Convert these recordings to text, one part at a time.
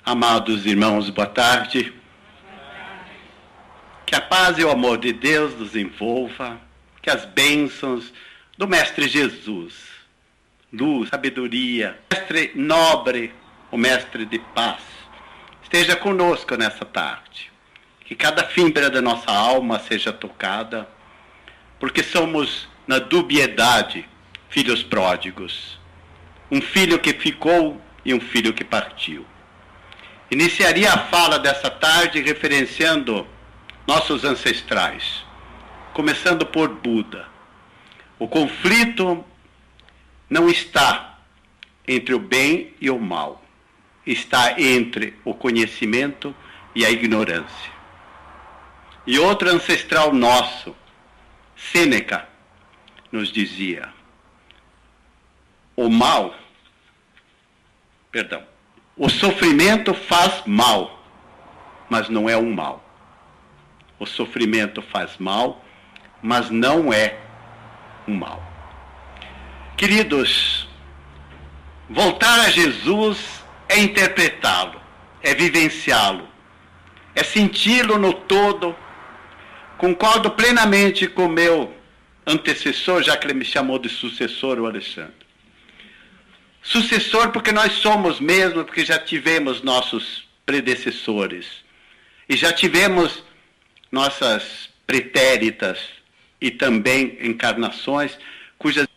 Amados irmãos, boa tarde. Que a paz e o amor de Deus nos envolva, que as bênçãos do Mestre Jesus, luz, sabedoria, Mestre nobre, o Mestre de paz, esteja conosco nessa tarde. Que cada fibra da nossa alma seja tocada, porque somos, na dubiedade, filhos pródigos. Um filho que ficou e um filho que partiu. Iniciaria a fala dessa tarde referenciando nossos ancestrais, começando por Buda. O conflito não está entre o bem e o mal, está entre o conhecimento e a ignorância. E outro ancestral nosso, Sêneca, nos dizia, o sofrimento faz mal, mas não é um mal. O sofrimento faz mal, mas não é um mal. Queridos, voltar a Jesus é interpretá-lo, é vivenciá-lo, é senti-lo no todo. Concordo plenamente com o meu antecessor, já que ele me chamou de sucessor, o Alexandre. Sucessor porque nós somos mesmo, porque já tivemos nossos predecessores. E já tivemos nossas pretéritas e também encarnações, cujas...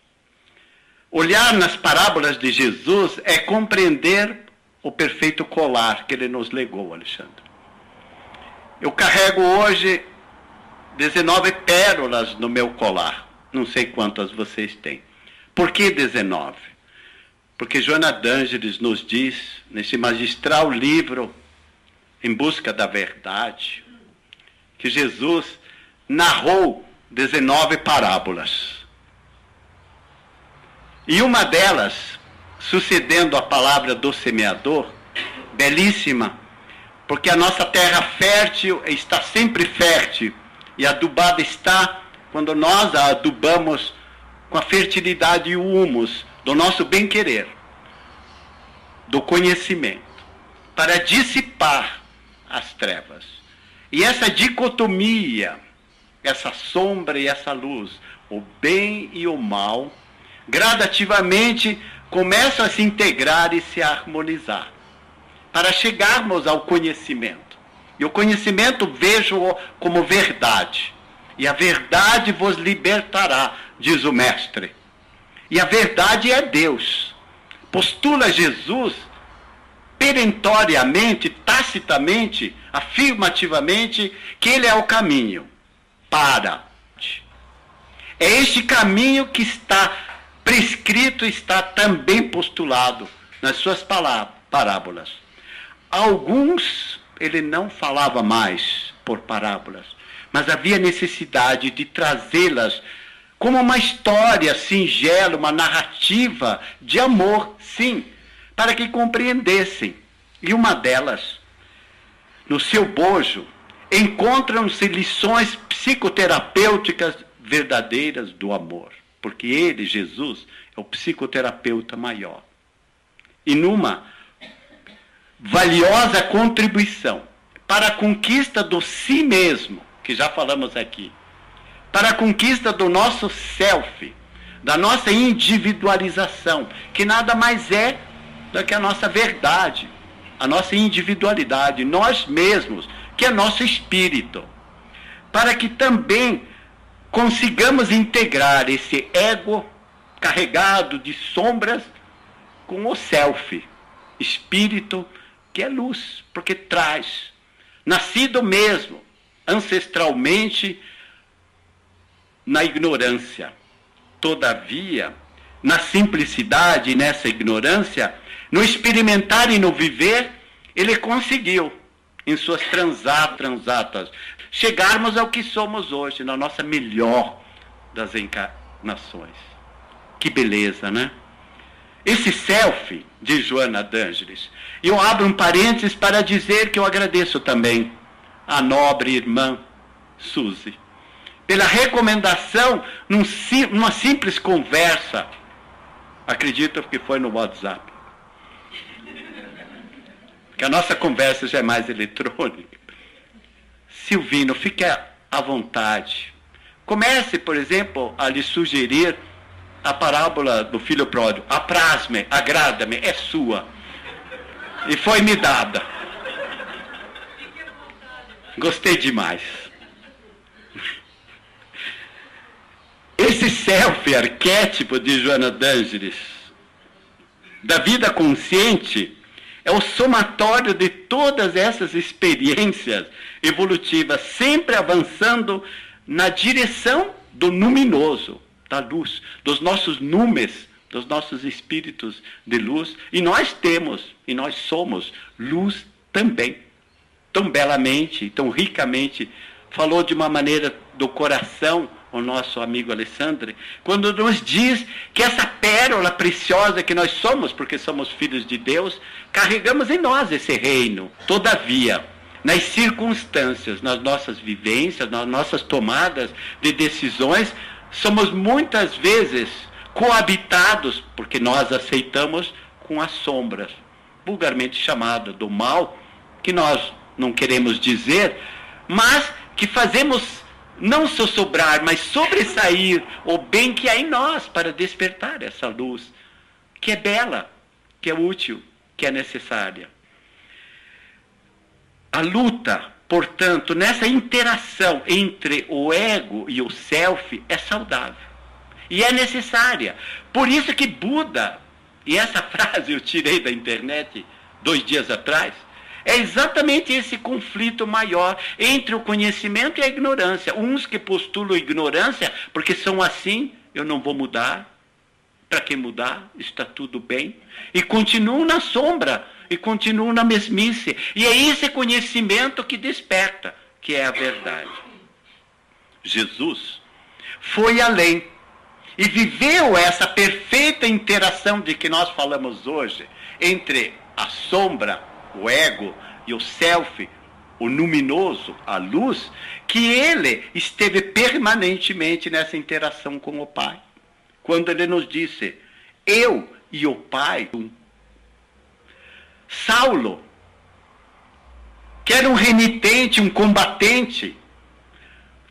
Olhar nas parábolas de Jesus é compreender o perfeito colar que ele nos legou, Alexandre. Eu carrego hoje 19 pérolas no meu colar. Não sei quantas vocês têm. Por que 19? Porque Joana d'Ângeles nos diz, nesse magistral livro, Em Busca da Verdade, que Jesus narrou 19 parábolas. E uma delas, sucedendo a palavra do semeador, belíssima, porque a nossa terra fértil está sempre fértil, e adubada está quando nós a adubamos com a fertilidade e o humus do nosso bem-querer, do conhecimento, para dissipar as trevas. E essa dicotomia, essa sombra e essa luz, o bem e o mal, gradativamente começam a se integrar e se harmonizar, para chegarmos ao conhecimento. E o conhecimento vejo-o como verdade. E a verdade vos libertará, diz o Mestre. E a verdade é Deus. Postula Jesus perentoriamente, tacitamente, afirmativamente, que ele é o caminho para. É este caminho que está prescrito, está também postulado nas suas parábolas. Alguns ele não falava mais por parábolas, mas havia necessidade de trazê-las como uma história singela, uma narrativa de amor, sim, para que compreendessem. E uma delas, no seu bojo, encontram-se lições psicoterapêuticas verdadeiras do amor, porque ele, Jesus, é o psicoterapeuta maior. E numa valiosa contribuição para a conquista do si mesmo, que já falamos aqui, para a conquista do nosso self, da nossa individualização, que nada mais é do que a nossa verdade, a nossa individualidade, nós mesmos, que é nosso espírito, para que também consigamos integrar esse ego carregado de sombras com o self, espírito, que é luz, porque traz, nascido mesmo, ancestralmente, na ignorância. Todavia, na simplicidade e nessa ignorância, no experimentar e no viver, ele conseguiu, em suas transatas, chegarmos ao que somos hoje, na nossa melhor das encarnações. Que beleza, né? Esse self, de Joana d'Ângeles, eu abro um parênteses para dizer que eu agradeço também à nobre irmã Suzy, pela recomendação, numa simples conversa, acredito que foi no WhatsApp, que a nossa conversa já é mais eletrônica. Silvino, fique à vontade. Comece, por exemplo, a lhe sugerir a parábola do filho pródigo. Apraz-me, agrada-me, é sua. E foi-me dada. Gostei demais. Esse self, arquétipo de Joana d'Ângeles, da vida consciente, é o somatório de todas essas experiências evolutivas, sempre avançando na direção do luminoso, da luz, dos nossos números, dos nossos espíritos de luz. E nós temos, e nós somos luz também. Tão belamente, tão ricamente, falou de uma maneira do coração o nosso amigo Alessandro, quando nos diz que essa pérola preciosa que nós somos, porque somos filhos de Deus, carregamos em nós esse reino. Todavia, nas circunstâncias, nas nossas vivências, nas nossas tomadas de decisões, somos muitas vezes coabitados, porque nós aceitamos com as sombras, vulgarmente chamada do mal, que nós não queremos dizer, mas que fazemos não só sobrar, mas sobressair o bem que há em nós para despertar essa luz, que é bela, que é útil, que é necessária. A luta, portanto, nessa interação entre o ego e o self é saudável e é necessária. Por isso que Buda, e essa frase eu tirei da internet 2 dias atrás, é exatamente esse conflito maior entre o conhecimento e a ignorância. Uns que postulam ignorância, porque são assim, eu não vou mudar. Para que mudar? Está tudo bem. E continuam na sombra, e continuam na mesmice. E é esse conhecimento que desperta, que é a verdade. Jesus foi além e viveu essa perfeita interação de que nós falamos hoje, entre a sombra, o ego, e o self, o luminoso, a luz, que ele esteve permanentemente nessa interação com o Pai. Quando ele nos disse, eu e o Pai, um. Saulo, que era um renitente, um combatente,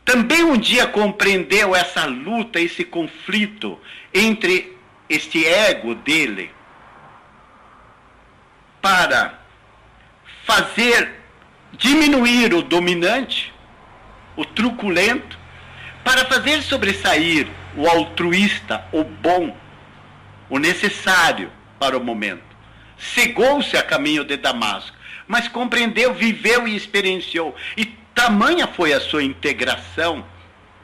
também um dia compreendeu essa luta, esse conflito entre este ego dele, para fazer diminuir o dominante, o truculento, para fazer sobressair o altruísta, o bom, o necessário para o momento. Cegou-se a caminho de Damasco, mas compreendeu, viveu e experienciou. E tamanha foi a sua integração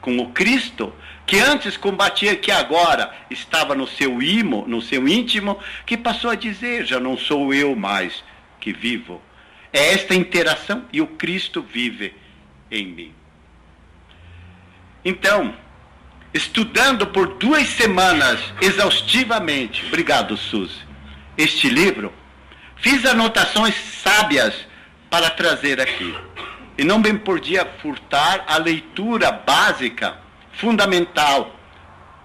com o Cristo, que antes combatia, que agora estava no seu íntimo, que passou a dizer, já não sou eu mais que vivo. É esta interação e o Cristo vive em mim. Então, estudando por 2 semanas exaustivamente, obrigado Suzy, este livro, fiz anotações sábias para trazer aqui. E não bem podia furtar a leitura básica, fundamental,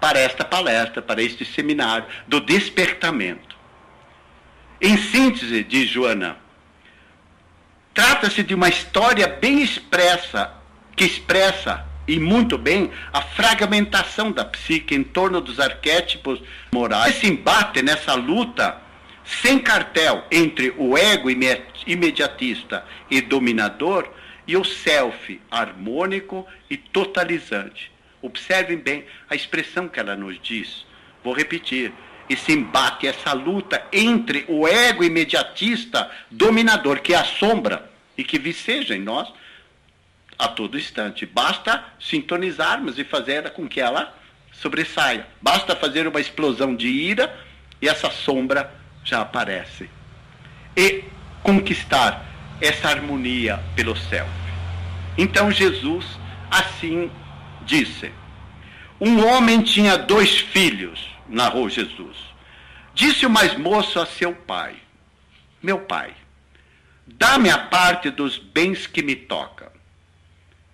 para esta palestra, para este seminário, do despertamento. Em síntese, diz Joana, trata-se de uma história bem expressa, que expressa, e muito bem, a fragmentação da psique em torno dos arquétipos morais. Esse embate nessa luta sem cartel entre o ego imediatista e dominador e o self harmônico e totalizante. Observem bem a expressão que ela nos diz. Vou repetir. Esse embate, essa luta entre o ego imediatista dominador, que é a sombra, e que viceja em nós a todo instante. Basta sintonizarmos e fazer com que ela sobressaia. Basta fazer uma explosão de ira e essa sombra já aparece. E conquistar essa harmonia pelo self. Então Jesus assim disse. Um homem tinha 2 filhos, narrou Jesus. Disse o mais moço a seu pai, meu pai, dá-me a parte dos bens que me tocam.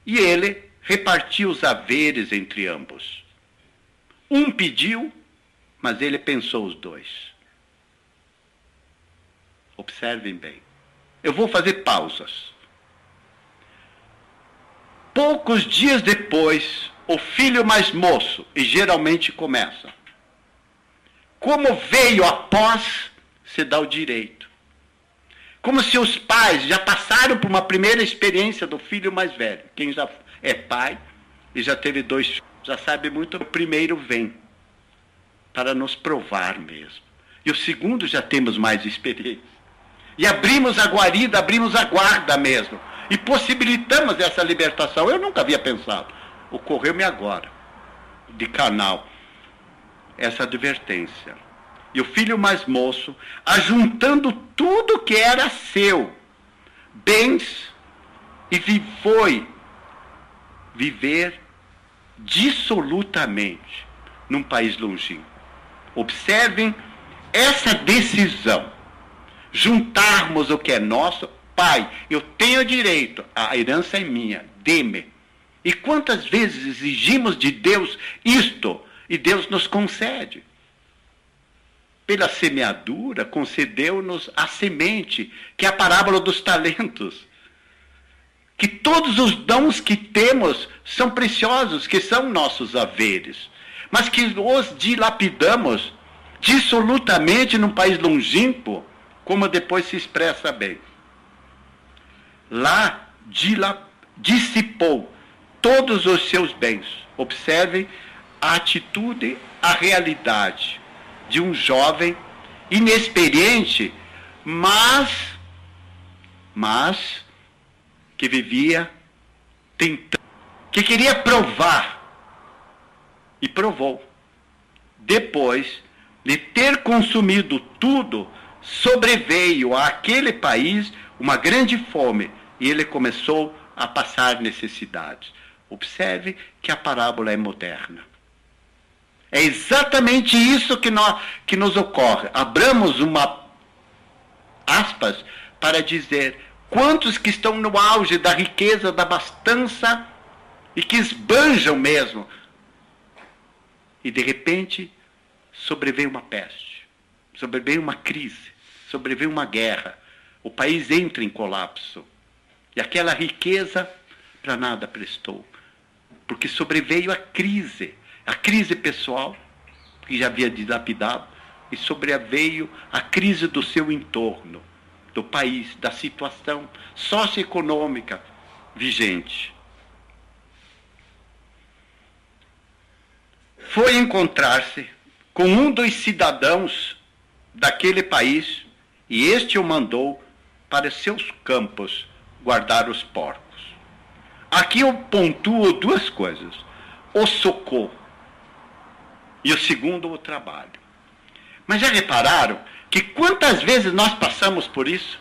E ele repartiu os haveres entre ambos. Um pediu, mas ele pensou os 2. Observem bem. Eu vou fazer pausas. Poucos dias depois, o filho mais moço, e geralmente começa. Como veio após, se dá o direito. Como se os pais já passaram por uma primeira experiência do filho mais velho. Quem já é pai e já teve 2 filhos, já sabe muito, o primeiro vem para nos provar mesmo. E o segundo já temos mais experiência. E abrimos a guarida, abrimos a guarda mesmo. E possibilitamos essa libertação. Eu nunca havia pensado. Ocorreu-me agora, de canal, essa advertência. E o filho mais moço, ajuntando tudo que era seu, bens, e foi viver dissolutamente num país longínquo. Observem essa decisão. Juntarmos o que é nosso. Pai, eu tenho direito, a herança é minha, dê-me. E quantas vezes exigimos de Deus isto, e Deus nos concede. Pela semeadura, concedeu-nos a semente, que é a parábola dos talentos. Que todos os dons que temos são preciosos, que são nossos haveres, mas que os dilapidamos dissolutamente num país longínquo, como depois se expressa bem. Lá dissipou todos os seus bens. Observem a atitude, a realidade de um jovem inexperiente, mas que vivia tentando, que queria provar, e provou. Depois de ter consumido tudo, sobreveio àquele país uma grande fome, e ele começou a passar necessidades. Observe que a parábola é moderna. É exatamente isso que nos ocorre. Abramos uma aspas para dizer quantos que estão no auge da riqueza, da abastança, e que esbanjam mesmo. E de repente sobreveio uma peste, sobreveio uma crise, sobreveio uma guerra. O país entra em colapso. E aquela riqueza para nada prestou. Porque sobreveio a crise pessoal, que já havia dilapidado, e sobreveio a crise do seu entorno, do país, da situação socioeconômica vigente. Foi encontrar-se com um dos cidadãos daquele país, e este o mandou para seus campos guardar os porcos. Aqui eu pontuo 2 coisas: o socorro e o segundo, o trabalho. Mas já repararam que quantas vezes nós passamos por isso?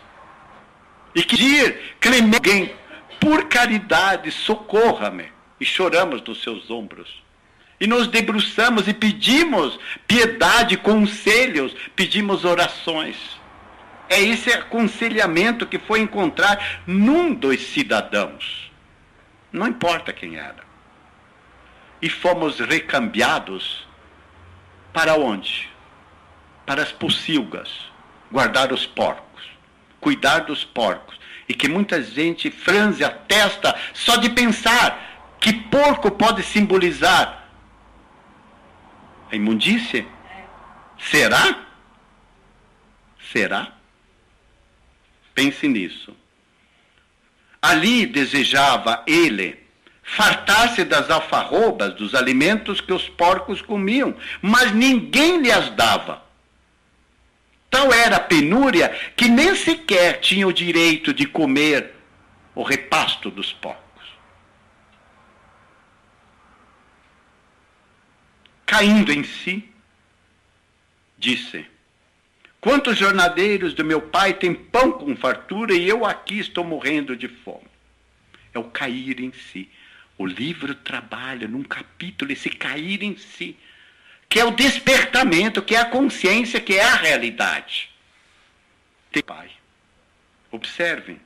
E que dizer, alguém, por caridade, socorra-me, e choramos nos seus ombros. E nos debruçamos e pedimos piedade, conselhos, pedimos orações. É esse aconselhamento que foi encontrar num dos cidadãos. Não importa quem era. E fomos recambiados para onde? Para as pocilgas, guardar os porcos, cuidar dos porcos. E que muita gente franze a testa só de pensar que porco pode simbolizar a imundície? Será? Será? Pense nisso. Ali desejava ele fartar-se das alfarrobas, dos alimentos que os porcos comiam, mas ninguém lhe as dava. Tal era a penúria que nem sequer tinha o direito de comer o repasto dos porcos. Caindo em si, disse: quantos jornadeiros do meu pai têm pão com fartura e eu aqui estou morrendo de fome? É o cair em si. O livro trabalha num capítulo esse cair em si, que é o despertamento, que é a consciência, que é a realidade. Pai, observem,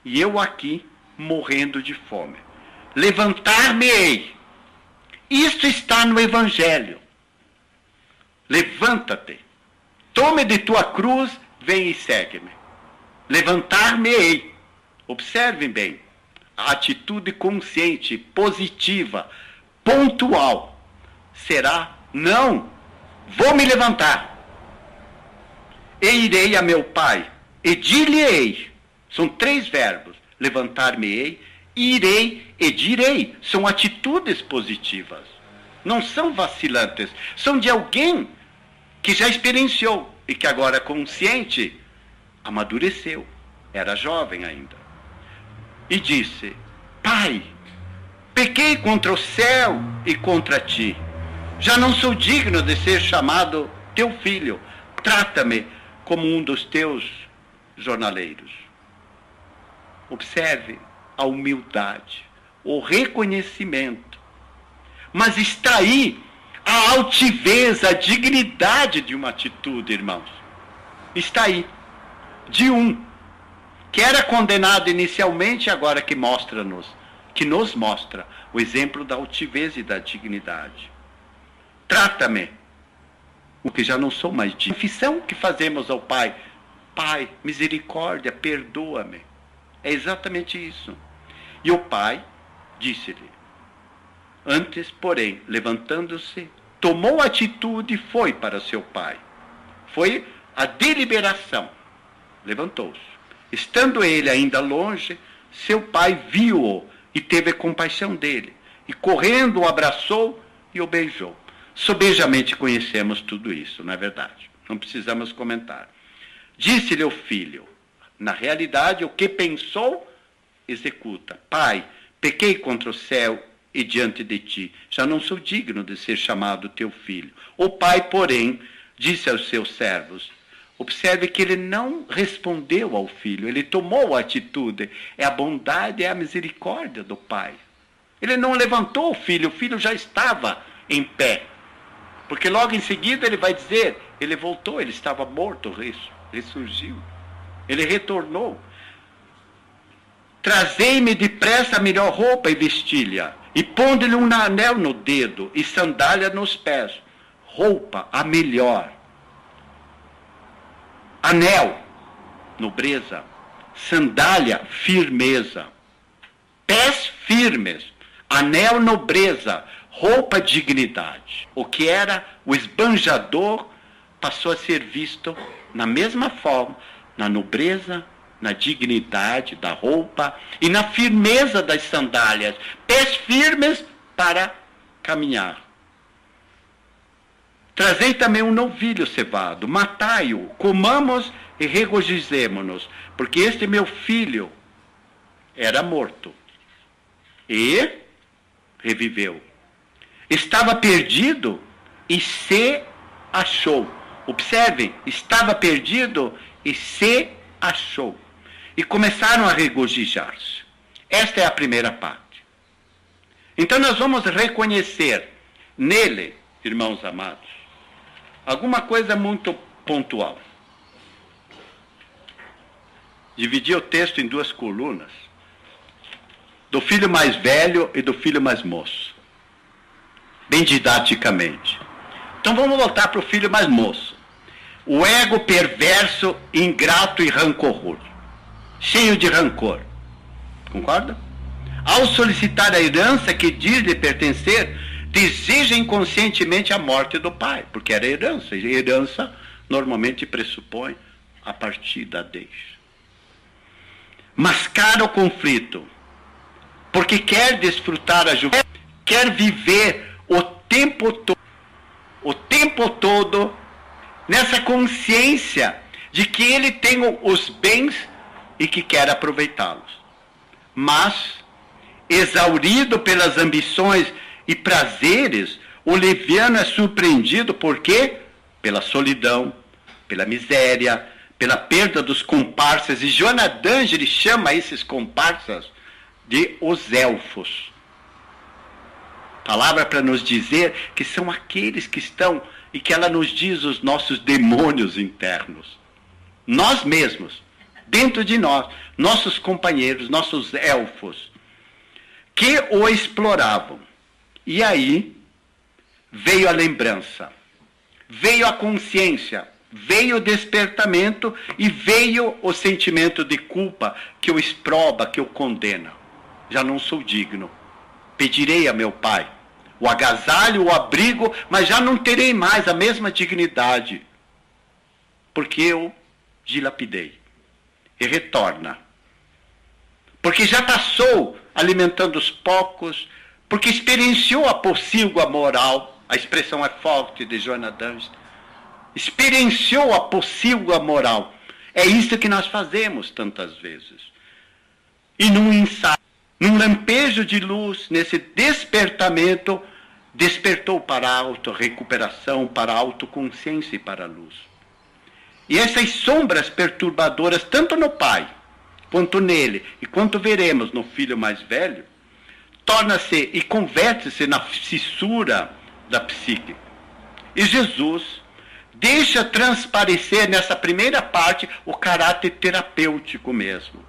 e eu aqui morrendo de fome. Levantar-me-ei. Isto está no Evangelho. Levanta-te, tome de tua cruz, vem e segue-me. levantar-me-ei. Observem bem, a atitude consciente, positiva, pontual, será: não, vou me levantar. E irei a meu pai, e dir-lhe-ei. São 3 verbos: levantar-me-ei, irei e direi. São atitudes positivas, não são vacilantes, são de alguém que já experienciou e que agora consciente amadureceu, era jovem ainda, e disse: pai, pequei contra o céu e contra ti, já não sou digno de ser chamado teu filho, trata-me como um dos teus jornaleiros. Observe a humildade, o reconhecimento, mas está aí a altivez, a dignidade de uma atitude, irmãos. Está aí, de um que era condenado inicialmente, agora que nos mostra o exemplo da altivez e da dignidade. Trata-me, porque já não sou mais digno. A confissão que fazemos ao Pai: Pai, misericórdia, perdoa-me. É exatamente isso. E o Pai disse-lhe: antes, porém, levantando-se, tomou atitude e foi para seu pai. Foi a deliberação. Levantou-se. Estando ele ainda longe, seu pai viu-o e teve compaixão dele. E correndo o abraçou e o beijou. Sobejamente conhecemos tudo isso, não é verdade? Não precisamos comentar. Disse-lhe o filho: na realidade, o que pensou, executa. Pai, pequei contra o céu e diante de ti, já não sou digno de ser chamado teu filho. O pai, porém, disse aos seus servos. Observe que ele não respondeu ao filho, ele tomou a atitude. É a bondade, é a misericórdia do pai. Ele não levantou o filho já estava em pé. Porque logo em seguida ele vai dizer, ele voltou, ele estava morto, ressurgiu. Ele retornou. Trazei-me depressa a melhor roupa e vestilha, e pondo-lhe um anel no dedo e sandália nos pés. Roupa, a melhor. Anel, nobreza. Sandália, firmeza. Pés firmes. Anel, nobreza. Roupa, dignidade. O que era o esbanjador passou a ser visto na mesma forma, na nobreza, na dignidade da roupa e na firmeza das sandálias. Pés firmes para caminhar. Trazei também um novilho cevado, matai-o, comamos e regozijemo-nos, porque este meu filho era morto e reviveu. Estava perdido e se achou. Observem, estava perdido e se achou. E começaram a regozijar-se. Esta é a primeira parte. Então nós vamos reconhecer nele, irmãos amados, alguma coisa muito pontual. Dividi o texto em 2 colunas. Do filho mais velho e do filho mais moço. Bem didaticamente. Então vamos voltar para o filho mais moço. O ego perverso, ingrato e rancoroso. Cheio de rancor. Concorda? Ao solicitar a herança que diz-lhe pertencer, deseja inconscientemente a morte do pai, porque era herança. E herança normalmente pressupõe a partida deixa. Mascara o conflito, porque quer desfrutar a juventude, quer viver o tempo todo nessa consciência de que ele tem os bens e que quer aproveitá-los. Mas, exaurido pelas ambições e prazeres, o leviano é surpreendido por quê? Pela solidão, pela miséria, pela perda dos comparsas. E Joana d'Angeli chama esses comparsas de os elfos. Palavra para nos dizer que são aqueles que estão, e que ela nos diz os nossos demônios internos. Nós mesmos, dentro de nós, nossos companheiros, nossos elfos, que o exploravam. E aí veio a lembrança, veio a consciência, veio o despertamento e veio o sentimento de culpa que o exproba, que o condena. Já não sou digno. Pedirei a meu pai o agasalho, o abrigo, mas já não terei mais a mesma dignidade, porque eu dilapidei. E retorna. Porque já passou alimentando os poucos, porque experienciou a pocilga moral, a expressão é forte de Joana d'Anjos, experienciou a pocilga moral. É isso que nós fazemos tantas vezes. E num ensaio, num lampejo de luz, nesse despertamento, despertou para a autorrecuperação, para a autoconsciência e para a luz. E essas sombras perturbadoras, tanto no pai, quanto nele, e quanto veremos no filho mais velho, torna-se e converte-se na fissura da psique. E Jesus deixa transparecer nessa primeira parte o caráter terapêutico mesmo,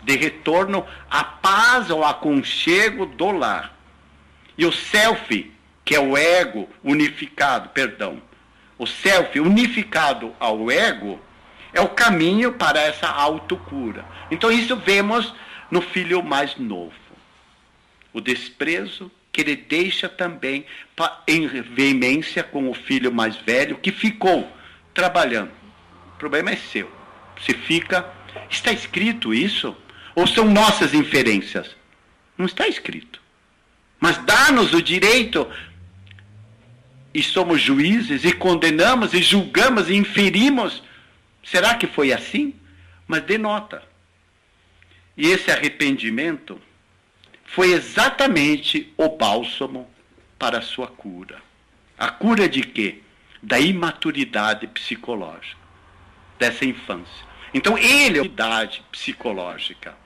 de retorno à paz ou aconchego do lar. E o self, que é o ego unificado, o self unificado ao ego, é o caminho para essa autocura. Então isso vemos no filho mais novo. O desprezo que ele deixa também em veemência com o filho mais velho, que ficou trabalhando. O problema é seu. Se fica... Está escrito isso? Ou são nossas inferências? Não está escrito. Mas dá-nos o direito, e somos juízes, e condenamos, e julgamos, e inferimos. Será que foi assim? Mas denota. E esse arrependimento foi exatamente o bálsamo para a sua cura. A cura de quê? Da imaturidade psicológica, dessa infância. Então ele é a idade psicológica,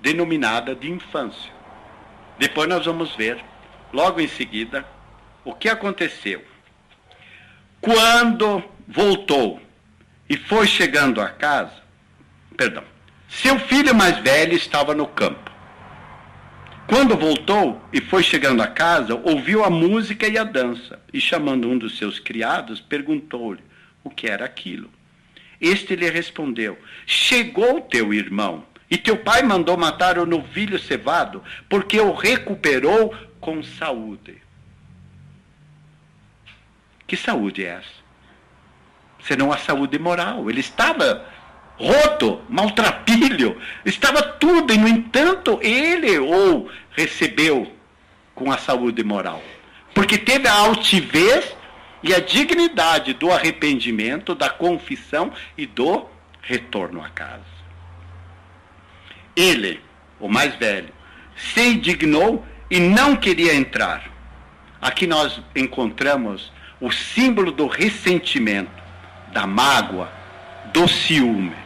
denominada de infância. Depois nós vamos ver, logo em seguida, o que aconteceu. Quando voltou e foi chegando a casa, seu filho mais velho estava no campo. Quando voltou e foi chegando a casa, ouviu a música e a dança, e chamando um dos seus criados, perguntou-lhe o que era aquilo. Este lhe respondeu: chegou teu irmão, e teu pai mandou matar o novilho cevado, porque o recuperou com saúde. Que saúde é essa? Senão a saúde moral. Ele estava roto, maltrapilho, estava tudo, e no entanto ele o recebeu com a saúde moral. Porque teve a altivez e a dignidade do arrependimento, da confissão e do retorno à casa. Ele, o mais velho, se indignou e não queria entrar. Aqui nós encontramos o símbolo do ressentimento, da mágoa, do ciúme.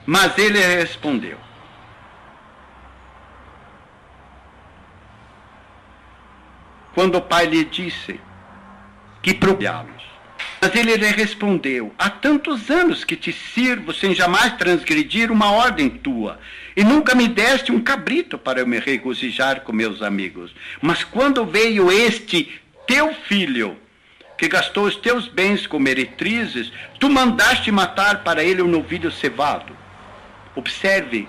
Mas ele respondeu: quando o pai lhe disse que procurá-los. Mas ele lhe respondeu: há tantos anos que te sirvo sem jamais transgredir uma ordem tua, e nunca me deste um cabrito para eu me regozijar com meus amigos. Mas quando veio este teu filho, que gastou os teus bens com meretrizes, tu mandaste matar para ele um novilho cevado. Observe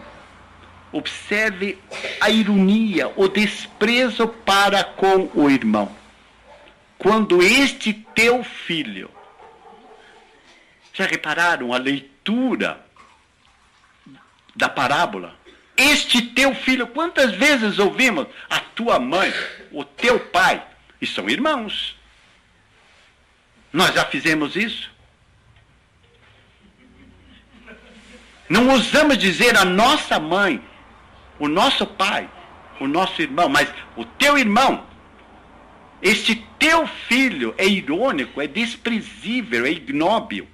a ironia, o desprezo para com o irmão. Quando este teu filho... Já repararam a leitura da parábola? Este teu filho, quantas vezes ouvimos a tua mãe, o teu pai, e são irmãos. Nós já fizemos isso? Não ousamos dizer a nossa mãe, o nosso pai, o nosso irmão, mas o teu irmão. Este teu filho é irônico, é desprezível, é ignóbil.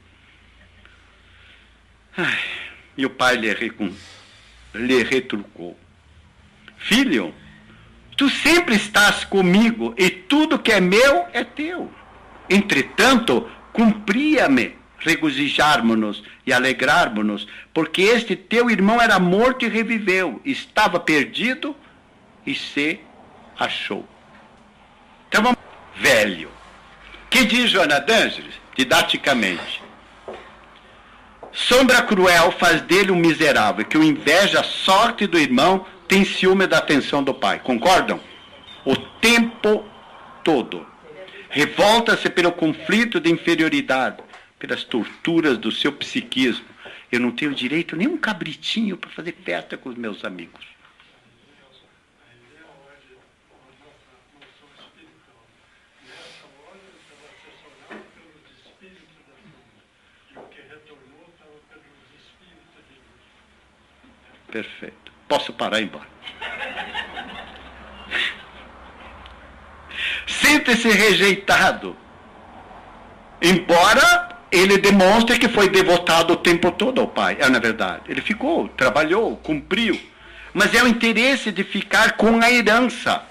E o pai lhe retrucou: filho, tu sempre estás comigo e tudo que é meu é teu. Entretanto, cumpria-me regozijarmos-nos e alegrarmos-nos, porque este teu irmão era morto e reviveu, estava perdido e se achou. Então, velho, Que diz Joana d'Ângeles, didaticamente? Sombra cruel faz dele um miserável, que o inveja a sorte do irmão, tem ciúme da atenção do pai. Concordam? O tempo todo. Revolta-se pelo conflito de inferioridade, pelas torturas do seu psiquismo. Eu não tenho direito nem um cabritinho para fazer festa com os meus amigos. Perfeito. Posso parar e ir embora. Sente-se rejeitado, embora ele demonstre que foi devotado o tempo todo ao pai. É, na verdade. Ele ficou, trabalhou, cumpriu. Mas é o interesse de ficar com a herança.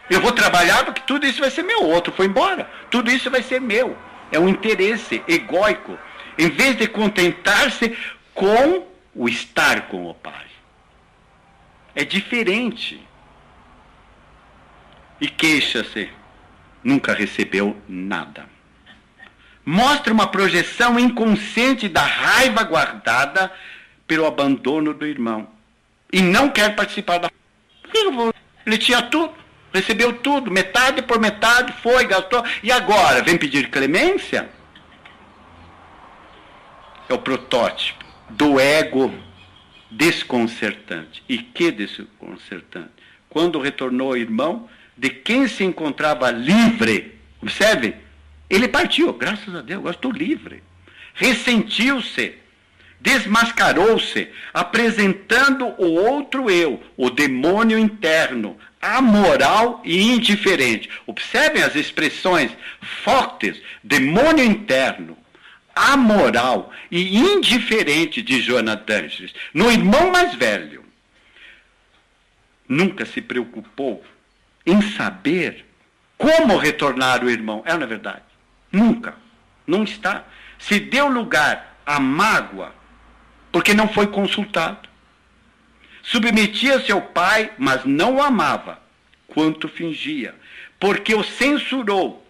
Eu vou trabalhar porque tudo isso vai ser meu. O outro foi embora. Tudo isso vai ser meu. É um interesse egóico. Em vez de contentar-se com o estar com o pai. É diferente. E queixa-se. Nunca recebeu nada. Mostra uma projeção inconsciente da raiva guardada pelo abandono do irmão. E não quer participar da... Ele tinha tudo. Recebeu tudo. Metade por metade. Foi, gastou. E agora? Vem pedir clemência? É o protótipo do ego desconcertante. E que desconcertante? Quando retornou o irmão, de quem se encontrava livre, observe, ele partiu, graças a Deus, agora estou livre. Ressentiu-se, desmascarou-se, apresentando o outro eu, o demônio interno, amoral e indiferente. Observem as expressões fortes, demônio interno, amoral e indiferente de Joana d'Ângeles. No irmão mais velho, nunca se preocupou em saber como retornar o irmão. É, na verdade, nunca. Não está. Se deu lugar à mágoa, porque não foi consultado. Submetia-se ao pai, mas não o amava, quanto fingia, porque o censurou.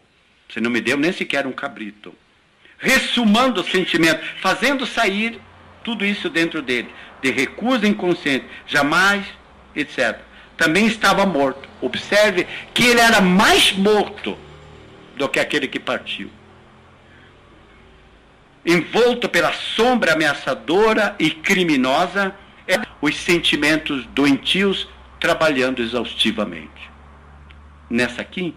Você não me deu nem sequer um cabrito. Ressumando o sentimento, fazendo sair tudo isso dentro dele, de recusa inconsciente, jamais, etc. Também estava morto. Observe que ele era mais morto do que aquele que partiu. Envolto pela sombra ameaçadora e criminosa, os sentimentos doentios trabalhando exaustivamente. Nessa aqui,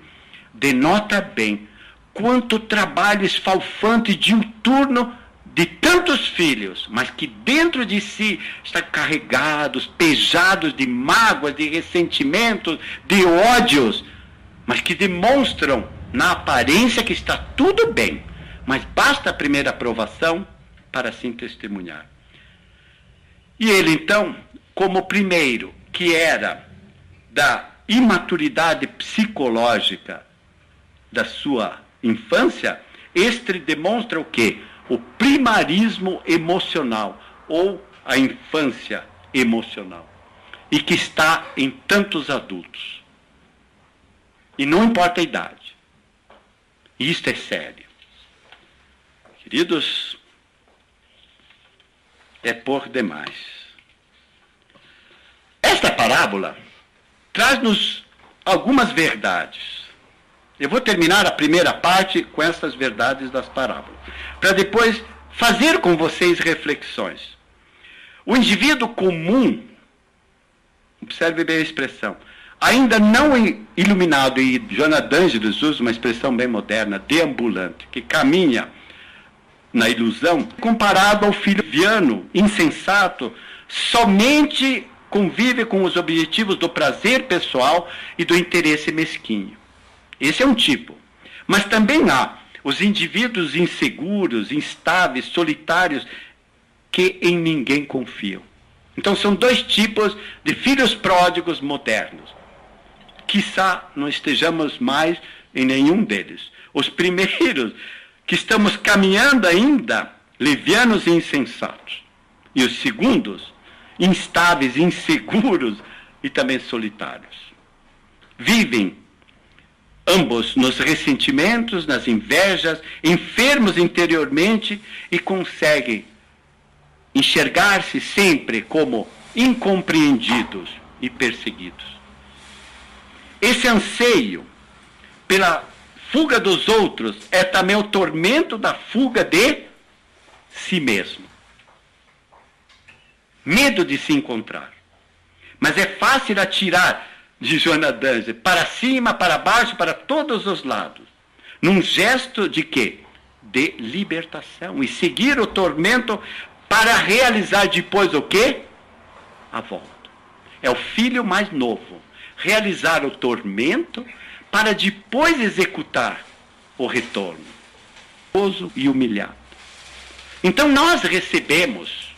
denota bem quanto trabalho esfalfante diuturno de tantos filhos, mas que dentro de si estão carregados, pejados de mágoas, de ressentimentos, de ódios, mas que demonstram na aparência que está tudo bem, mas basta a primeira aprovação para assim testemunhar. E ele então, como primeiro, que era da imaturidade psicológica da sua infância, este demonstra o quê? O primarismo emocional, ou a infância emocional, e que está em tantos adultos. E não importa a idade. E isto é sério. Queridos, é por demais. Esta parábola traz-nos algumas verdades. Eu vou terminar a primeira parte com essas verdades das parábolas, para depois fazer com vocês reflexões. O indivíduo comum, observe bem a expressão, ainda não iluminado, e Joana d'Ângeles usa uma expressão bem moderna, deambulante, que caminha na ilusão, comparado ao filho leviano, insensato, somente convive com os objetivos do prazer pessoal e do interesse mesquinho. Esse é um tipo. Mas também há os indivíduos inseguros, instáveis, solitários, que em ninguém confiam. Então são dois tipos de filhos pródigos modernos. Quiçá não estejamos mais em nenhum deles. Os primeiros, que estamos caminhando ainda, levianos e insensatos. E os segundos, instáveis, inseguros e também solitários. Vivem ambos nos ressentimentos, nas invejas, enfermos interiormente e conseguem enxergar-se sempre como incompreendidos e perseguidos. Esse anseio pela fuga dos outros é também o tormento da fuga de si mesmo. Medo de se encontrar. Mas é fácil atirar, diz Joana d'Angeli, para cima, para baixo, para todos os lados. Num gesto de quê? De libertação. E seguir o tormento para realizar depois o quê? A volta. É o filho mais novo. Realizar o tormento para depois executar o retorno. E humilhado. Então nós recebemos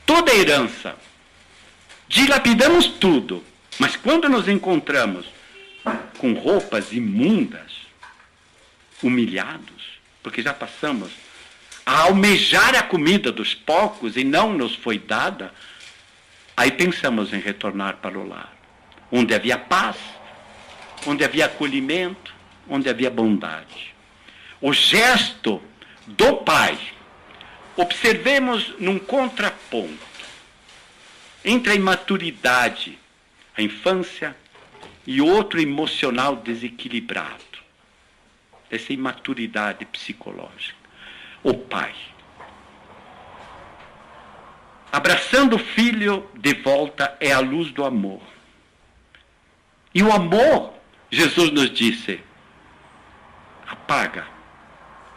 toda a herança. Dilapidamos tudo. Mas quando nos encontramos com roupas imundas, humilhados, porque já passamos a almejar a comida dos porcos e não nos foi dada, aí pensamos em retornar para o lar, onde havia paz, onde havia acolhimento, onde havia bondade. O gesto do Pai, observemos num contraponto entre a imaturidade, a infância, e outro emocional desequilibrado. Essa imaturidade psicológica. O pai, abraçando o filho de volta, é a luz do amor. E o amor, Jesus nos disse, apaga,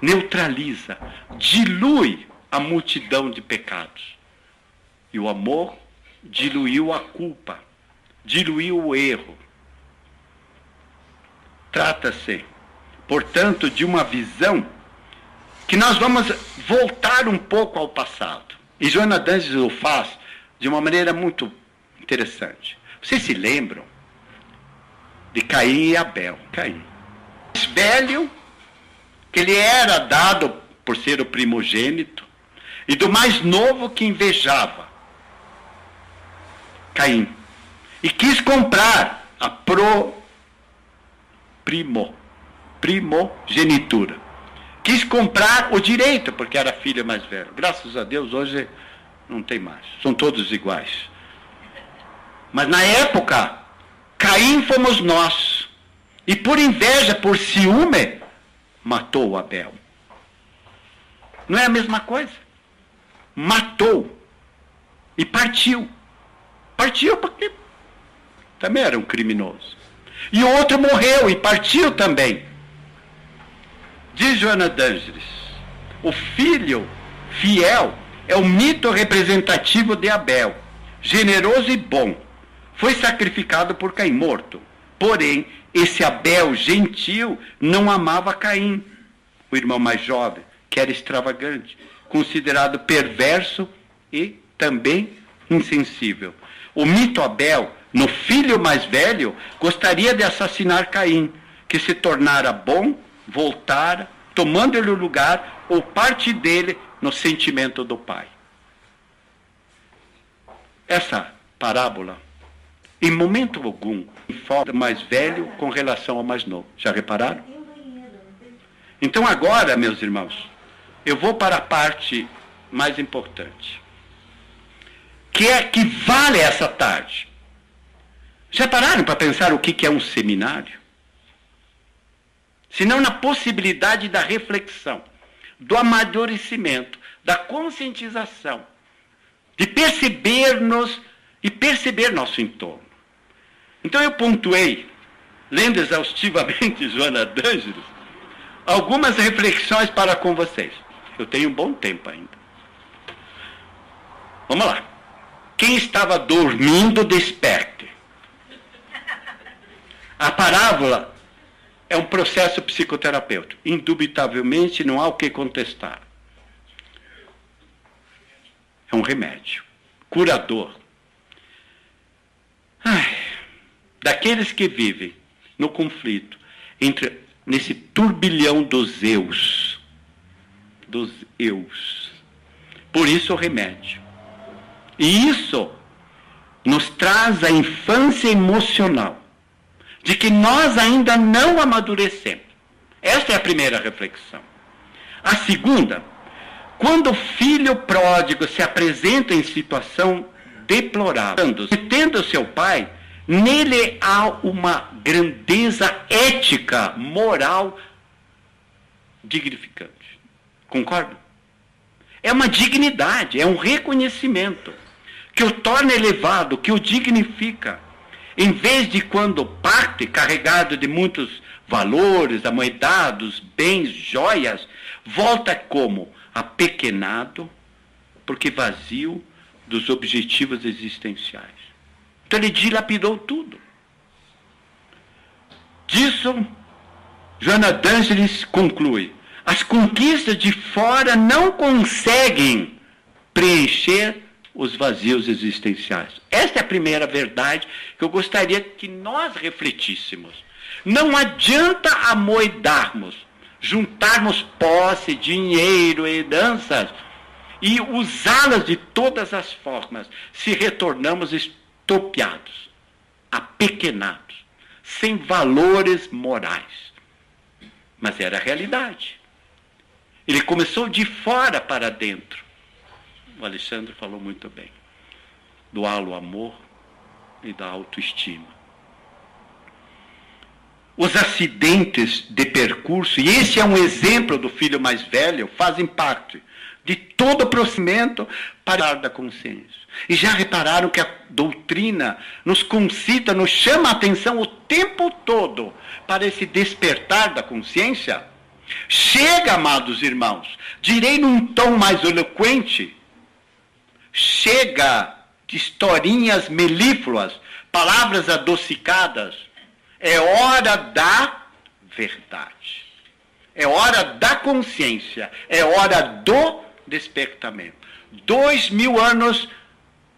neutraliza, dilui a multidão de pecados. E o amor diluiu a culpa, diluiu o erro. Trata-se, portanto, de uma visão que nós vamos voltar um pouco ao passado. E Joana d'Angeli o faz de uma maneira muito interessante. Vocês se lembram de Caim e Abel? Caim, mais velho, que ele era dado por ser o primogênito, e do mais novo que invejava Caim. E quis comprar a primogenitura. Quis comprar o direito, porque era filho mais velho. Graças a Deus, hoje não tem mais. São todos iguais. Mas na época, Caim fomos nós. E por inveja, por ciúme, matou Abel. Não é a mesma coisa? Matou. E partiu. Partiu porque também era um criminoso. E o outro morreu e partiu também. Diz Joana d'Angeli, o filho fiel é o mito representativo de Abel, generoso e bom. Foi sacrificado por Caim, morto. Porém, esse Abel gentil não amava Caim, o irmão mais jovem, que era extravagante, considerado perverso e também insensível. O mito Abel, no filho mais velho, gostaria de assassinar Caim, que se tornara bom, voltara, tomando-lhe o lugar ou parte dele no sentimento do pai. Essa parábola, em momento algum, informa o mais velho com relação ao mais novo. Já repararam? Então agora, meus irmãos, eu vou para a parte mais importante, que é que vale essa tarde. Já pararam para pensar o que é um seminário? Senão na possibilidade da reflexão, do amadurecimento, da conscientização, de perceber-nos e perceber nosso entorno. Então eu pontuei, lendo exaustivamente Joana d'Angeli, algumas reflexões para com vocês. Eu tenho um bom tempo ainda. Vamos lá. Quem estava dormindo, desperte. A parábola é um processo psicoterapêutico. Indubitavelmente não há o que contestar. É um remédio. Curador. Daqueles que vivem no conflito, nesse turbilhão dos eus. Dos eus. Por isso o remédio. E isso nos traz a infância emocional. de que nós ainda não amadurecemos. Esta é a primeira reflexão. A segunda, quando o filho pródigo se apresenta em situação deplorável, tendo seu pai, nele há uma grandeza ética, moral, dignificante. Concorda? É uma dignidade, é um reconhecimento que o torna elevado, que o dignifica. Em vez de quando parte carregado de muitos valores, amoedados, bens, joias, volta como apequenado, porque vazio dos objetivos existenciais. Então ele dilapidou tudo. Disso, Joana d'Ângeles conclui: as conquistas de fora não conseguem preencher os vazios existenciais. Esta é a primeira verdade que eu gostaria que nós refletíssemos. Não adianta amoedarmos, juntarmos posse, dinheiro, heranças e usá-las de todas as formas, se retornamos estopiados, apequenados, sem valores morais. Mas era a realidade. Ele começou de fora para dentro. O Alexandre falou muito bem. Doá-lo amor e da autoestima. Os acidentes de percurso, e esse é um exemplo do filho mais velho, fazem parte de todo o procedimento para da consciência. E já repararam que a doutrina nos concita, nos chama a atenção o tempo todo para esse despertar da consciência? Chega, amados irmãos, direi num tom mais eloquente, chega de historinhas melífluas, palavras adocicadas. É hora da verdade. É hora da consciência. É hora do despertamento. 2000 anos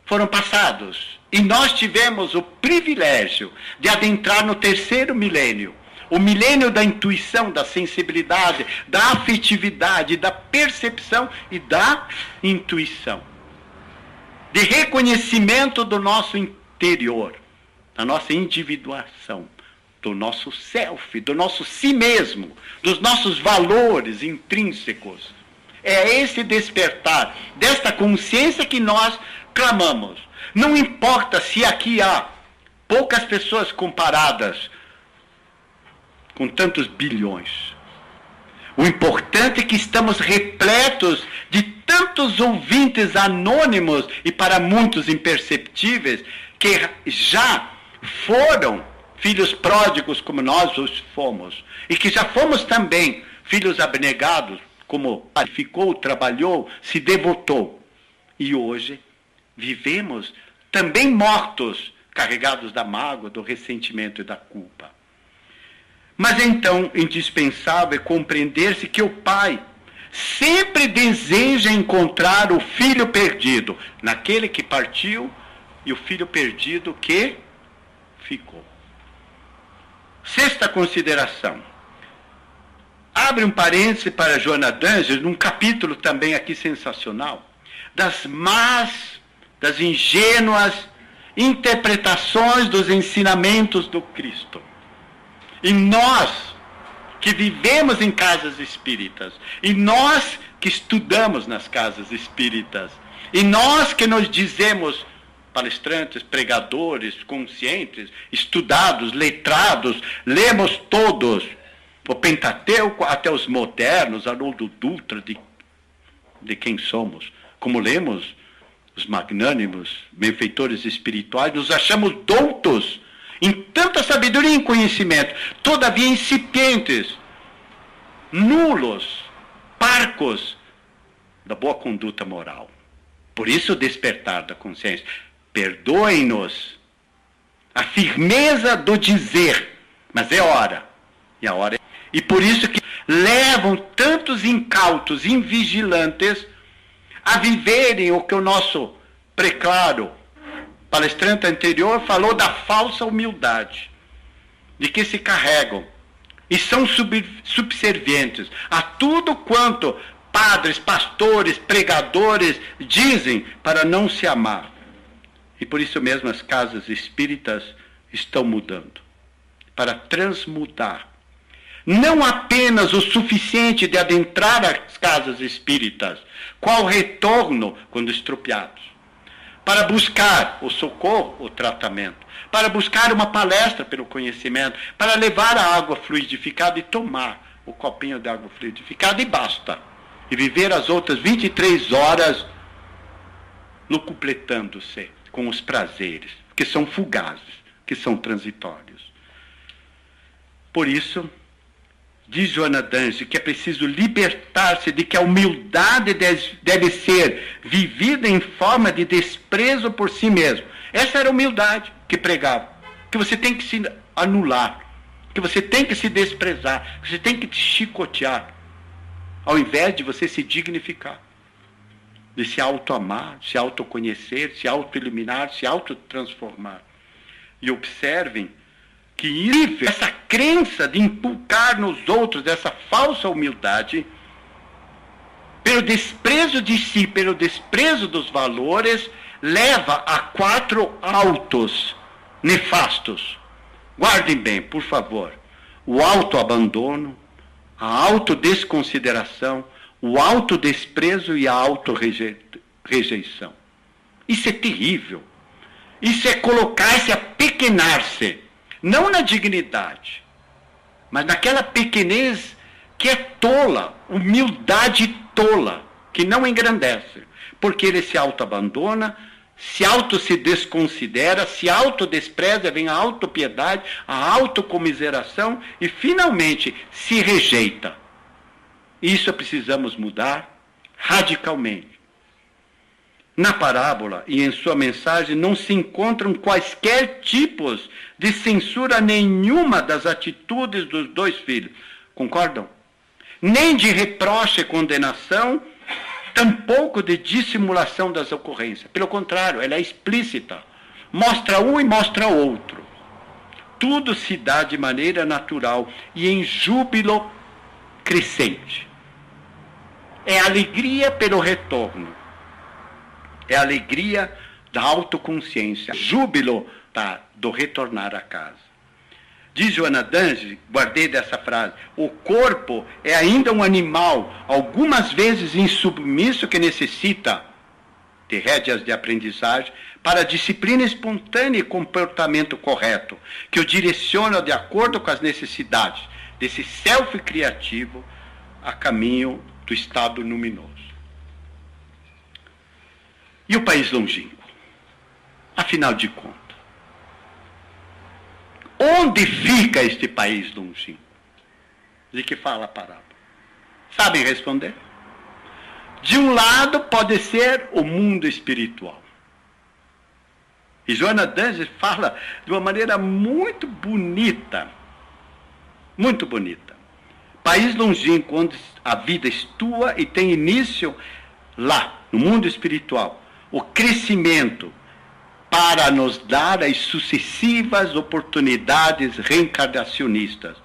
foram passados e nós tivemos o privilégio de adentrar no terceiro milênio. O milênio da intuição, da sensibilidade, da afetividade, da percepção e da intuição. De reconhecimento do nosso interior, da nossa individuação, do nosso self, do nosso si mesmo, dos nossos valores intrínsecos. É esse despertar desta consciência que nós clamamos. Não importa se aqui há poucas pessoas comparadas com tantos bilhões. O importante é que estamos repletos de tantos ouvintes anônimos e para muitos imperceptíveis que já foram filhos pródigos como nós os fomos e que já fomos também filhos abnegados como ficou, trabalhou, se devotou. E hoje vivemos também mortos, carregados da mágoa, do ressentimento e da culpa. Mas então, indispensável é compreender-se que o pai sempre deseja encontrar o filho perdido, naquele que partiu e o filho perdido que ficou. Sexta consideração. Abre um parêntese para Joana d'Ângeles, num capítulo também aqui sensacional, das más, das ingênuas interpretações dos ensinamentos do Cristo. E nós, que vivemos em casas espíritas, e nós que estudamos nas casas espíritas, e nós que nos dizemos palestrantes, pregadores, conscientes, estudados, letrados, lemos todos, o Pentateuco até os modernos, Haroldo Dutra, de quem somos, como lemos os magnânimos, benfeitores espirituais, nos achamos doutos em tanta sabedoria e conhecimento, todavia incipientes, nulos, parcos da boa conduta moral. Por isso o despertar da consciência. Perdoem-nos a firmeza do dizer, mas é hora, e a hora é... E por isso que levam tantos incautos, invigilantes, a viverem o que o nosso preclaro palestrante anterior falou da falsa humildade, de que se carregam e são subservientes a tudo quanto padres, pastores, pregadores dizem para não se amar. E por isso mesmo as casas espíritas estão mudando. para transmudar. Não apenas o suficiente de adentrar as casas espíritas, qual retorno quando estropiados, para buscar o socorro, o tratamento, para buscar uma palestra pelo conhecimento, para levar a água fluidificada e tomar o copinho de água fluidificada e basta. E viver as outras 23 horas locupletando-se com os prazeres, que são fugazes, que são transitórios. Por isso, diz Joana d'Ange que é preciso libertar-se de que a humildade deve ser vivida em forma de desprezo por si mesmo. Essa era a humildade que pregava. Que você tem que se anular, que você tem que se desprezar, que você tem que te chicotear, ao invés de você se dignificar, de se auto-amar, se autoconhecer, se auto-eliminar, se autotransformar. E observem que essa crença de inculcar nos outros essa falsa humildade, pelo desprezo de si, pelo desprezo dos valores, leva a 4 autos nefastos. Guardem bem, por favor. O autoabandono, a autodesconsideração, o autodesprezo e a autorrejeição. Isso é terrível. Isso é colocar-se a pequenar-se. Não na dignidade, mas naquela pequenez que é tola, humildade tola, que não engrandece. Porque ele se autoabandona, se desconsidera, se autodespreza, vem a autopiedade, a autocomiseração e finalmente se rejeita. Isso precisamos mudar radicalmente. Na parábola e em sua mensagem não se encontram quaisquer tipos de censura nenhuma das atitudes dos 2 filhos. Concordam? Nem de reproche e condenação, tampouco de dissimulação das ocorrências. Pelo contrário, ela é explícita. Mostra um e mostra outro. Tudo se dá de maneira natural e em júbilo crescente. É alegria pelo retorno. É a alegria da autoconsciência, júbilo do retornar a casa. Diz Joana d'Ange, guardei dessa frase, o corpo é ainda um animal, algumas vezes insubmisso, que necessita de rédeas de aprendizagem para a disciplina espontânea e comportamento correto, que o direciona de acordo com as necessidades desse self criativo a caminho do estado luminoso. E o país longínquo? Afinal de contas, onde fica este país longínquo? De que fala a parábola? Sabem responder? De um lado pode ser o mundo espiritual. E Joana d'Ange fala de uma maneira muito bonita. Muito bonita. País longínquo, onde a vida estua e tem início lá, no mundo espiritual. O crescimento para nos dar as sucessivas oportunidades reencarnacionistas,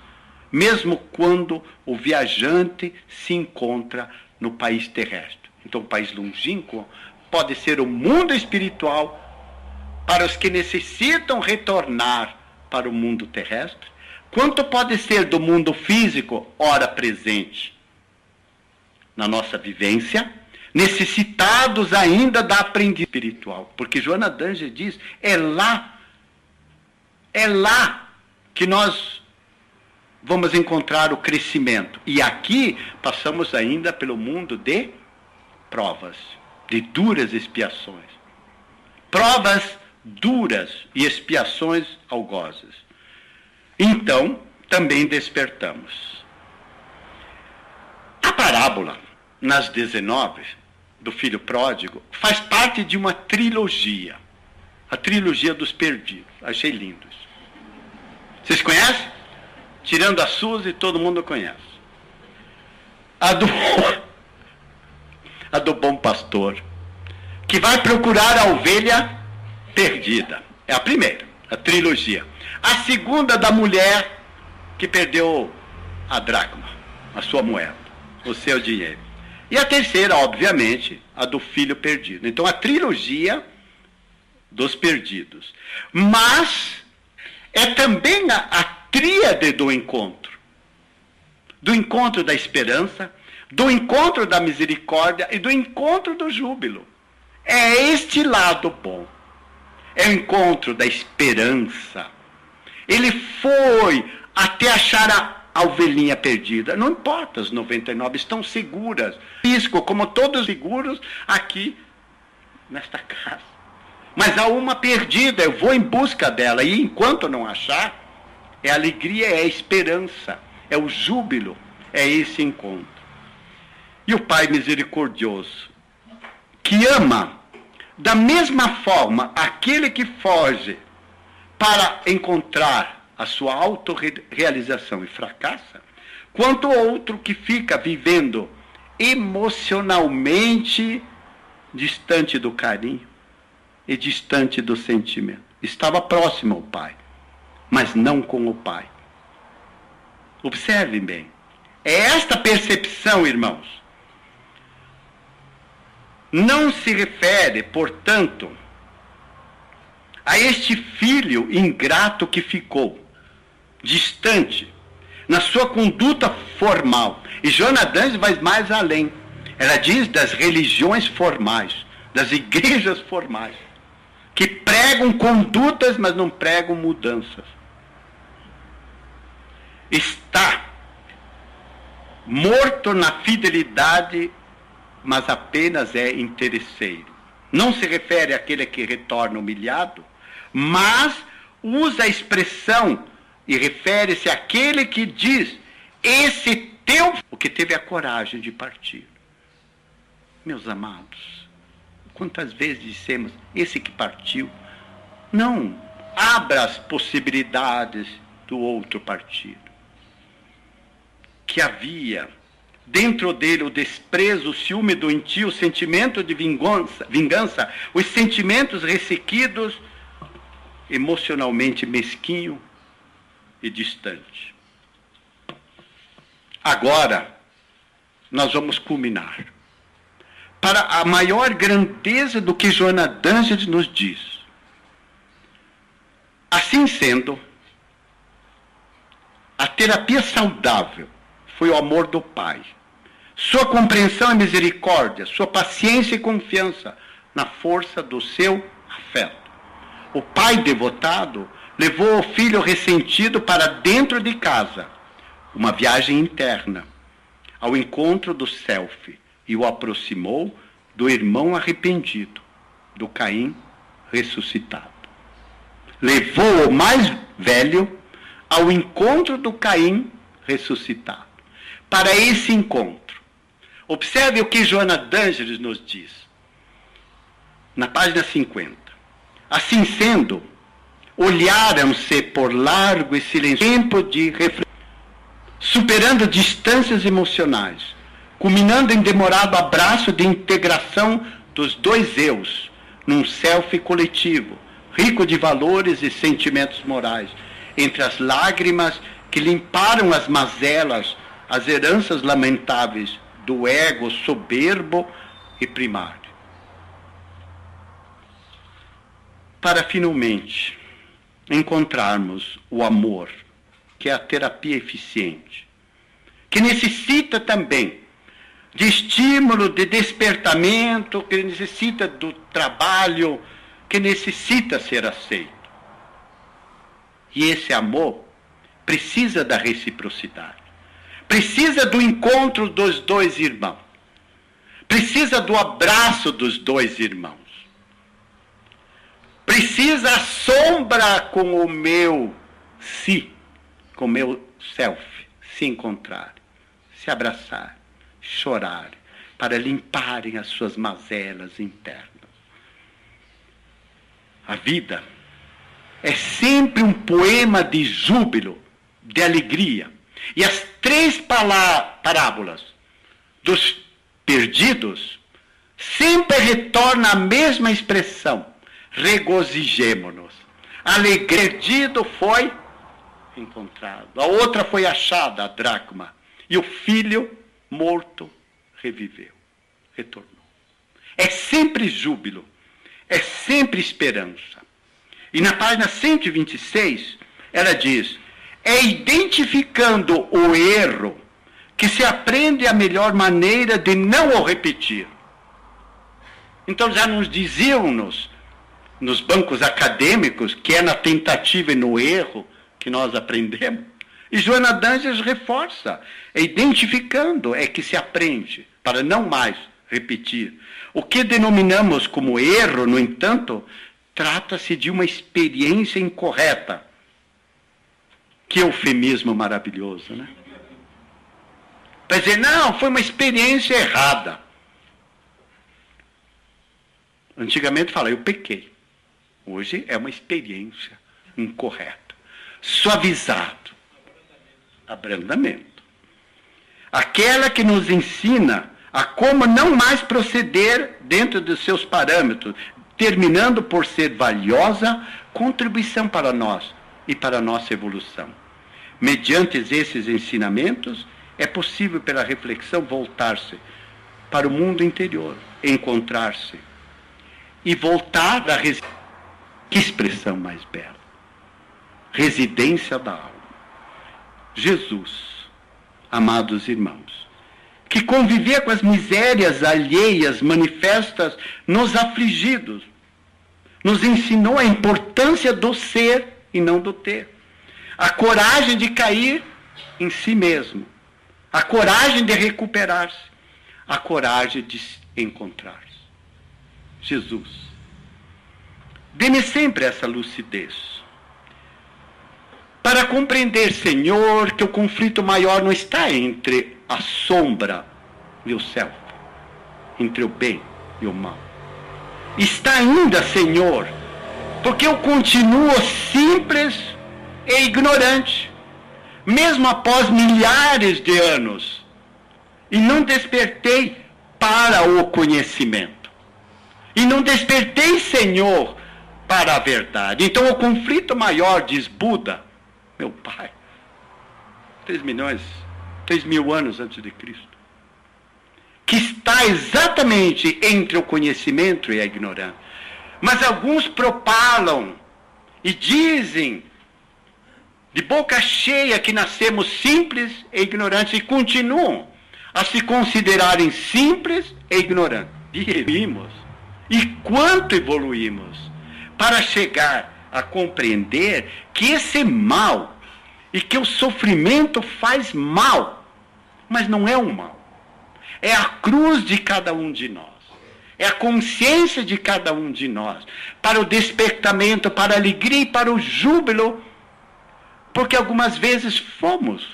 mesmo quando o viajante se encontra no país terrestre. Então, o país longínquo pode ser o mundo espiritual para os que necessitam retornar para o mundo terrestre, quanto pode ser do mundo físico, ora presente, na nossa vivência, necessitados ainda da aprendizagem espiritual. Porque Joana d'Ange diz, é lá que nós vamos encontrar o crescimento. E aqui passamos ainda pelo mundo de provas, de duras expiações. Provas duras e expiações algozes. Então, também despertamos. A parábola, nas 19, do filho pródigo, faz parte de uma trilogia. A trilogia dos perdidos. Achei lindos. Vocês conhecem? Tirando a Suzy, todo mundo conhece. A do bom pastor, que vai procurar a ovelha perdida. É a primeira, a trilogia. A segunda, da mulher que perdeu a dracma, a sua moeda, o seu dinheiro. E a terceira, obviamente, a do filho perdido. Então, a trilogia dos perdidos. Mas é também a tríade do encontro. Do encontro da esperança, do encontro da misericórdia e do encontro do júbilo. É este lado bom. É o encontro da esperança. Ele foi até achar a ovelhinha perdida. Não importa, as 99 estão seguras. Risco, como todos seguros aqui nesta casa. Mas há uma perdida, eu vou em busca dela. E enquanto não achar, é a alegria, é a esperança, é o júbilo, é esse encontro. E o Pai misericordioso, que ama da mesma forma aquele que foge para encontrar a sua autorrealização e fracassa, quanto o outro que fica vivendo emocionalmente distante do carinho e distante do sentimento. Estava próximo ao Pai, mas não com o Pai. Observem bem. É esta percepção, irmãos. Não se refere, portanto, a este filho ingrato que ficou distante na sua conduta formal. E Joana d'Angelo vai mais além. Ela diz das religiões formais, das igrejas formais, que pregam condutas, mas não pregam mudanças. Está morto na fidelidade, mas apenas é interesseiro. Não se refere àquele que retorna humilhado, mas usa a expressão e refere-se àquele que diz: esse teu, o que teve a coragem de partir. Meus amados, quantas vezes dissemos, esse que partiu? Não abra as possibilidades do outro partir. Que havia dentro dele o desprezo, o ciúme doentio, o sentimento de vingança, os sentimentos ressequidos, emocionalmente mesquinho e distante. Agora, nós vamos culminar. Para a maior grandeza do que Joana d'Angelo nos diz. Assim sendo, a terapia saudável foi o amor do Pai. Sua compreensão e misericórdia, sua paciência e confiança na força do seu afeto. O pai devotado levou o filho ressentido para dentro de casa, uma viagem interna, ao encontro do self, e o aproximou do irmão arrependido, do Caim ressuscitado. Levou o mais velho ao encontro do Caim ressuscitado. Para esse encontro, observe o que Joana d'Angelo nos diz, na página 50. Assim sendo, olharam-se por largo e silêncio tempo de reflexão, superando distâncias emocionais, culminando em demorado abraço de integração dos dois eus, num self coletivo, rico de valores e sentimentos morais, entre as lágrimas que limparam as mazelas, as heranças lamentáveis do ego soberbo e primário. Para finalmente encontrarmos o amor, que é a terapia eficiente, que necessita também de estímulo, de despertamento, que necessita do trabalho, que necessita ser aceito. E esse amor precisa da reciprocidade. Precisa do encontro dos dois irmãos. Precisa do abraço dos dois irmãos. Precisa a sombra com o meu si, com o meu self, se encontrar, se abraçar, chorar, para limparem as suas mazelas internas. A vida é sempre um poema de júbilo, de alegria. E as três parábolas dos perdidos sempre retornam à mesma expressão: regozijemo-nos. Perdido foi encontrado. A outra foi achada, a dracma. E o filho morto reviveu, retornou. É sempre júbilo, é sempre esperança. E na página 126, ela diz: É identificando o erro que se aprende a melhor maneira de não o repetir. Então já nos diziam-nos, nos bancos acadêmicos, que é na tentativa e no erro que nós aprendemos. E Joana d'Angeles reforça, é identificando é que se aprende, para não mais repetir. O que denominamos como erro, no entanto, trata-se de uma experiência incorreta. Que eufemismo maravilhoso, né? Para dizer, não, foi uma experiência errada. Antigamente fala, eu pequei. Hoje é uma experiência incorreta. Suavizado. Abrandamento. Aquela que nos ensina a como não mais proceder dentro dos seus parâmetros, terminando por ser valiosa contribuição para nós e para a nossa evolução. Mediante esses ensinamentos, é possível pela reflexão voltar-se para o mundo interior, encontrar-se e voltar à residência. Que expressão mais bela! Residência da alma. Jesus, amados irmãos, que convivia com as misérias alheias manifestas nos afligidos, nos ensinou a importância do ser e não do ter. A coragem de cair em si mesmo. A coragem de recuperar-se. A coragem de se encontrar-se. Jesus, dê-me sempre essa lucidez. Para compreender, Senhor, que o conflito maior não está entre a sombra e o céu, entre o bem e o mal. Está ainda, Senhor, porque eu continuo simples e ignorante, mesmo após milhares de anos, e não despertei para o conhecimento. E não despertei, Senhor, para a verdade. Então o conflito maior, diz Buda, meu pai, 3.000 anos antes de Cristo, que está exatamente entre o conhecimento e a ignorância. Mas alguns propalam e dizem de boca cheia que nascemos simples e ignorantes e continuam a se considerarem simples e ignorantes. E evoluímos. E quanto evoluímos para chegar a compreender que esse mal e que o sofrimento faz mal, mas não é um mal. É a cruz de cada um de nós. É a consciência de cada um de nós. Para o despertamento, para a alegria e para o júbilo. Porque algumas vezes fomos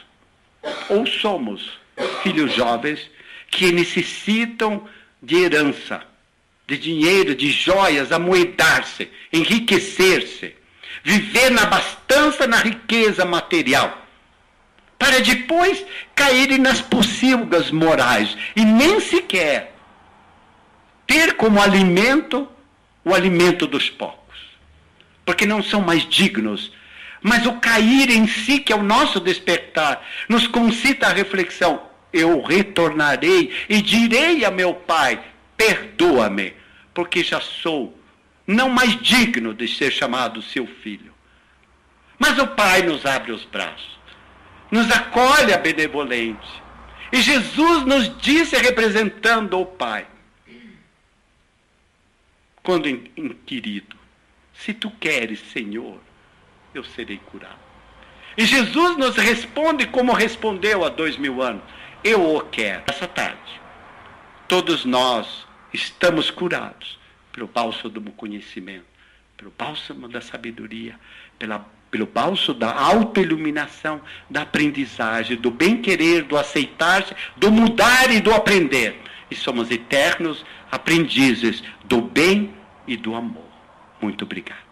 ou somos filhos jovens que necessitam de herança, de dinheiro, de joias, amoedar-se, enriquecer-se, viver na abastança, na riqueza material, para depois caírem nas pocilgas morais e nem sequer ter como alimento o alimento dos poucos, porque não são mais dignos. Mas o cair em si, que é o nosso despertar, nos concita a reflexão. Eu retornarei e direi a meu Pai, perdoa-me, porque já sou não mais digno de ser chamado seu filho. Mas o Pai nos abre os braços, nos acolhe a benevolente. E Jesus nos disse, representando o Pai, quando inquirido, se tu queres, Senhor, eu serei curado. E Jesus nos responde como respondeu há 2000 anos. Eu o quero. Essa tarde, todos nós estamos curados pelo bálsamo do conhecimento, pelo bálsamo da sabedoria, pelo bálsamo da autoiluminação, da aprendizagem, do bem-querer, do aceitar-se, do mudar e do aprender. E somos eternos aprendizes do bem e do amor. Muito obrigado.